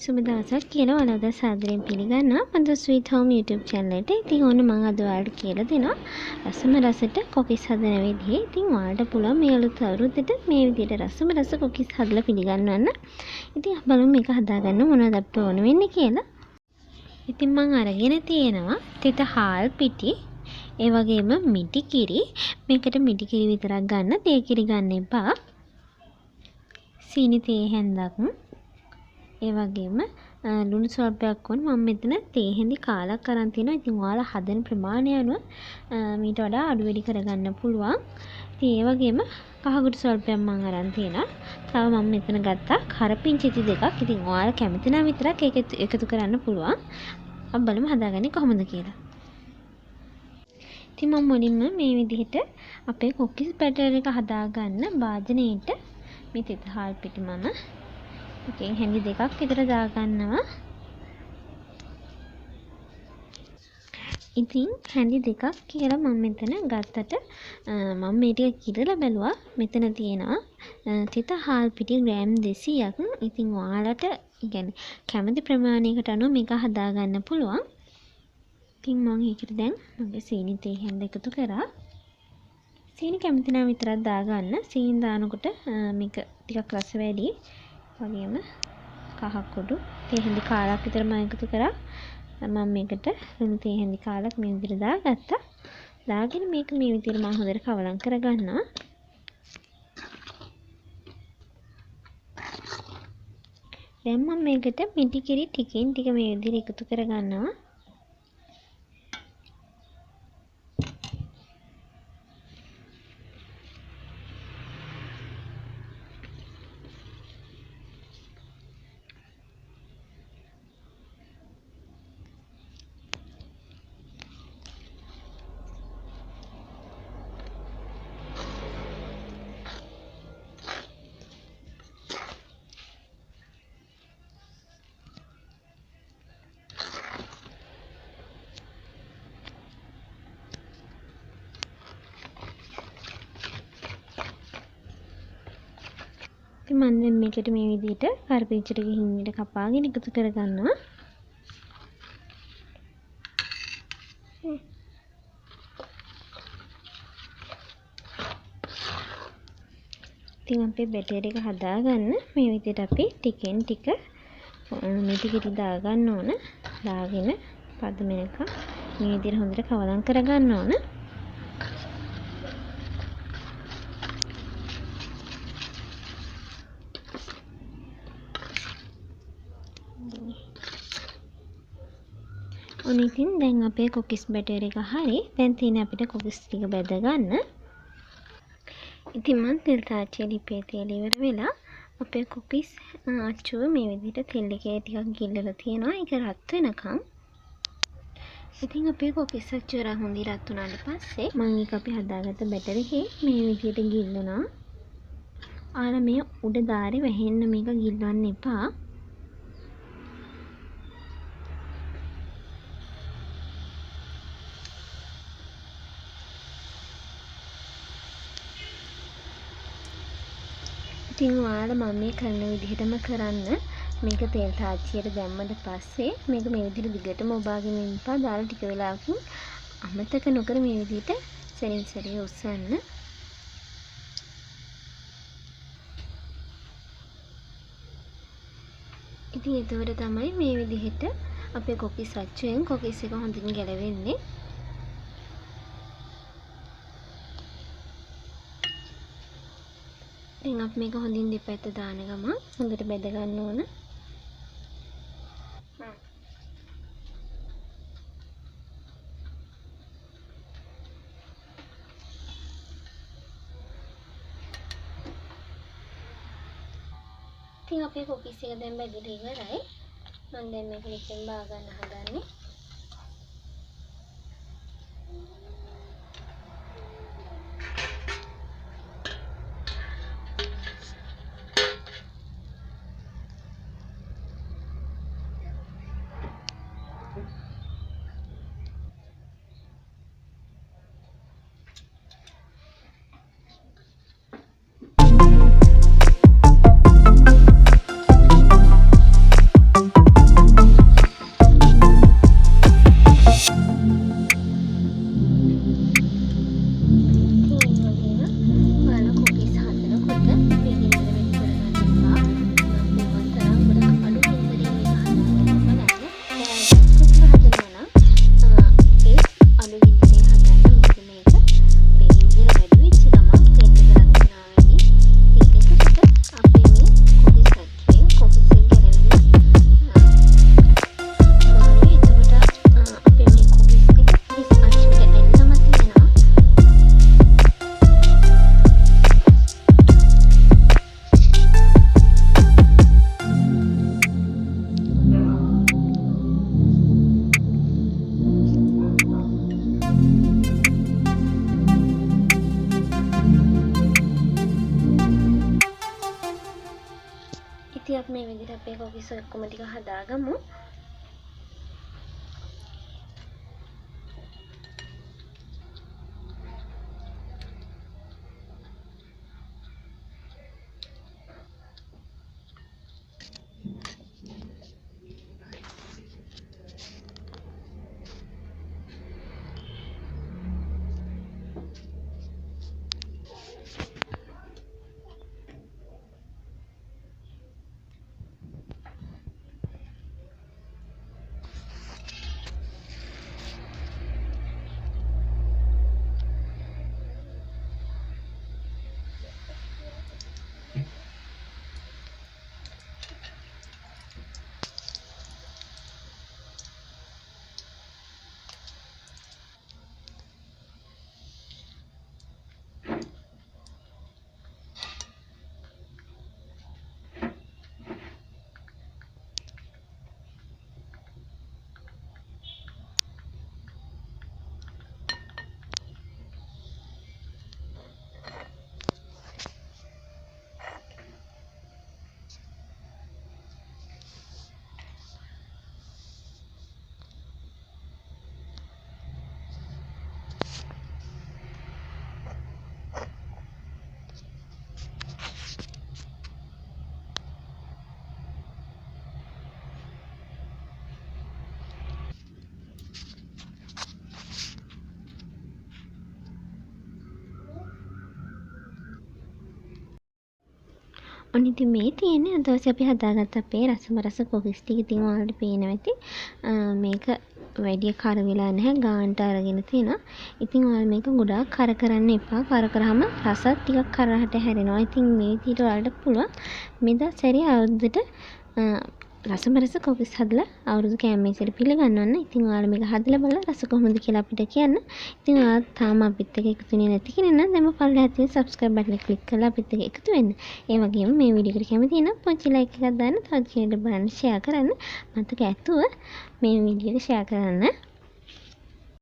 සුබ දවසක් කියලා ඔයාලව සාදරයෙන් පිළිගන්නවා. මම ස්වීට් හෝම් YouTube channel එකට. ඉතින් ඕන මම අද ඔයාලට කියලා දෙනවා රසම රසට කොකිස් හදන විදිහ. ඉතින් ඔයාලට පුළුවන් මේ අලුත් අවුරුද්දට මේ විදිහට රසම රස කොකිස් හදලා පිළිගන්නවන්න. ඉතින් බලමු මේක හදාගන්න මොනවද අපිට ඕන වෙන්නේ කියලා. ඉතින් මම අරගෙන තියෙනවා තිත හාල් පිටි, ඒ වගේම මිටි කිරි. මේකට මිටි කිරි විතරක් ගන්න, තේ කිරි ගන්න එපා. සීනි තේ හැන්දක්, ඒ වගේම ලුණු ස්වල්පයක් වුණ මම මෙතන තේ හැඳි කාලක් අරන් තිනවා. ඉතින් ඔයාලා හදන ප්‍රමාණය අනුව මීට වඩා අඩු වැඩි කරගන්න පුළුවන්. ඉතින් ඒ වගේම කහකුඩු ස්වල්පයක් මම අරන් තිනවා. තව මම මෙතන ගත්තා කරපිංචිති දෙකක්. ඉතින් ඔයාලා කැමති නම් විතරක් ඒක එකතු කරන්න පුළුවන්. අපි බලමු හදාගන්නේ කොහොමද කියලා. ඉතින් මම මුලින්ම මේ විදිහට අපේ කොකිස් බැටර් එක හදාගන්න භාජනයේට මේ තිත හාල් පිටි මම එකෙන් හැඳි දෙකක් විතර දාගන්නවා. ඉතින් හැඳි දෙකක් කියලා මම මෙතන ගත්තට මම මේ ටික කිරලා බැලුවා. මෙතන තියෙනවා තිත හාල් පිටි ග්‍රෑම් 200ක්. ඉතින් ඔයාලට يعني කැමති ප්‍රමාණයකට අනුව මේක හදාගන්න පුළුවන්. ඉතින් මම ඒකට දැන් මගේ සීනි තේ හැඳ එකතු කරා. සීනි කැමති නම් විතරක් දාගන්න. සීනි දානකොට මේක ටිකක් රස වැඩි. වගේම කහකුඩු තේ හැඳි කාලක් විතර මම එකතු කරා. මම මේකට ලුණු තේ හැඳි කාලක් මේ විදිහට දාගත්තා. දාගෙන මේක මේ විදිහට මම හොඳට කවලම් කරගන්නවා. දැන් මම මේකට මිටි කිරි ටිකින් ටික මේ විදිහට එකතු කරගන්නවා. මම දැන් මේකට මේ විදිහට කරපිංච ටික හිමිට කපාගෙන එකතු කරගන්නවා. ඉතින් අපේ බැටර් එක හදාගන්න මේ විදිහට අපි ටිකෙන් ටික මිටි කිරි දාගන්න ඕන. දාගෙන පදමෙනක මේ විදිහට හොඳට කවලම් කරගන්න ඕන. ඉතින් දැන් අපේ කොකිස් බැටර් එක හරි. දැන් තියෙන්නේ අපිට කොකිස් ටික බෙද ගන්න. ඉතින් මම තෙල් තාච්චියේ ලිපේ තෙල් ඉවර වෙලා අපේ කොකිස් අච්චුව මේ විදිහට තෙල් එකේ ටිකක් ගිල්ලලා තියෙනවා. ඒක රත් වෙනකම්. ඉතින් අපේ කොකිස් අච්චුව හොඳින් රත් වුණාට පස්සේ මම ඒක අපි හදාගත්ත බැටර් එකේ මේ විදිහට ගිල්ලනවා. ආලා මේ උඩ ධාරේ වැහෙන්න මේක ගිල්වන්න එපා. ඉතින් ඔයාලා මම මේ කරන විදිහටම කරන්න. මේක තෙල් තාච්චියට දැම්මට පස්සේ මේක මේ විදිහට දිගටම ඔබාගෙන ඉන්නපා. දාලා ටික වෙලාවකින් අමතක නොකර මේ විදිහට සැරින් සැරේ උස්සන්න. ඉතින් එතකොට තමයි මේ විදිහට අපේ කොකිස් අච්චුවෙන් කොකිස් එක හොඳින් ගැලවෙන්නේ. දැන් අපි මේක හොඳින් දෙපැත්ත දාන ගමන් හොඳට බෙද ගන්න ඕන. ඉතින් අපේ කොකිස් එක දැන් බෙදලා ඉවරයි. මම දැන් මේක ලිපෙන් බා ගන්න හදන්නේ. කොකිස් ඔක්කොම ටික හදාගමු. ඔන්න ඉතින් මේ තියෙන්නේ අද දවසේ අපි හදාගත්ත අපේ රස කොකිස් ටික. ඉතින් ඔයාලට පේනවා ඇති මේක වැඩි කර වෙලා නැහැ, ගානට අරගෙන තියෙනවා. ඉතින් ඔයාලා මේක ගොඩාක් කර කරන්න එපා. කර කරාම රසත් ටිකක් කරහට හැරෙනවා. ඉතින් මේ විදිහට ඔයාලට පුළුවන් මේ දවසේ අවුරුද්දට රස කොකිස් හදලා අවුරුදු කෑමේසෙට පිළිගන්නවන්න. ඉතින් ඔයාලා මේක හදලා බලලා රස කොහොමද කියලා අපිට කියන්න. ඉතින් ඔයාලා තාම අපිත් එක්ක එකතු වෙන්නේ නැති කෙනෙක් නම් දැන්ම පල්ලෙහාත් තියෙන subscribe button එක click කරලා අපිත් එක්ක එකතු වෙන්න. ඒ වගේම මේ වීඩියෝ එකට කැමති නම් පොඩි like එකක් දාන්න, තවත් කෙනෙක්ට බලන්න share කරන්න. මතක ඇතුව මේ වීඩියෝ එක share කරන්න.